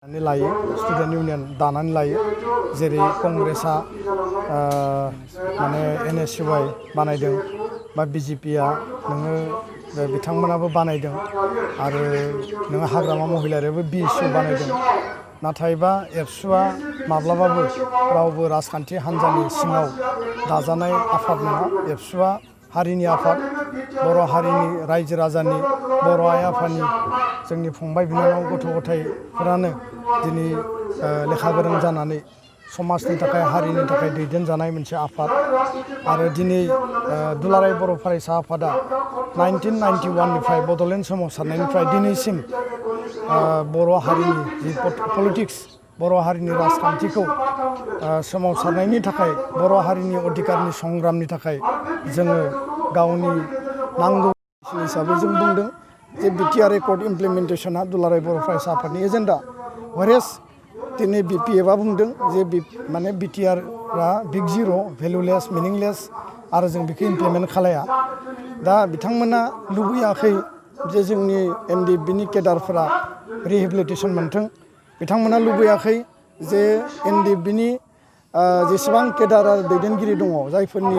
लायो student union दानानै लायो जेरै कंग्रेसआ माने NSUI बानायदों बा BJPआ नोङो बिथांमोनाबो बानायदों आरो नोङो हाग्रामा महिलारियाबो BSU बानायदों नाथायबा एबसुआ माब्लाबाबो रावबो राजखान्थि हान्जानि सिङाव दाजानाय आफाद नङा एबसुआ हारिनि आफाद बर' हारिनि रायजो राजानि बर' आइ आफानि जोंनि फंबाय बिनानाव गथ' गथायफोरानो दिनै लेखा गोरों जानानै समाजनि थाखाय हारिनि थाखाय दैदेनजानाय मोनसे आफाद आरो दिनै दुलाराय बर' फरायसा आफादा 1991 निफ्राय बड'लेण्ड सोमावसारनायनिफ्राय दिनैसिम बर' हारिनि जि पलिटिक्स बर' हारिनि राजखान्थिखौ सोमावसारनायनि थाखाय बर' हारिनि अधिकारनि संग्रामनि थाखाय जोङो गावनि नांगौ हिसाबै जों बुंदों जे बिटिआर एकर्ड इमप्लिमेन्टेसना दुलाराय बर' फरायसा आफादनि एजेन्डा हरेस दिनै BPFआ बुंदों जे माने बिटिआरआ बिग जिर' भेलुलेस मिनिंलेस आरो जों बेखौ इमप्लिमेन्ट खालाया दा बिथांमोना लुबैयाखै जे जोंनि NDFBनि केडारफोरा रिहेबिलिटेसन मोन्थों बिथांमोना लुबैयाखै जे NDFBनि जेसेबां केडार आरो दैदेनगिरि दङ जायफोरनि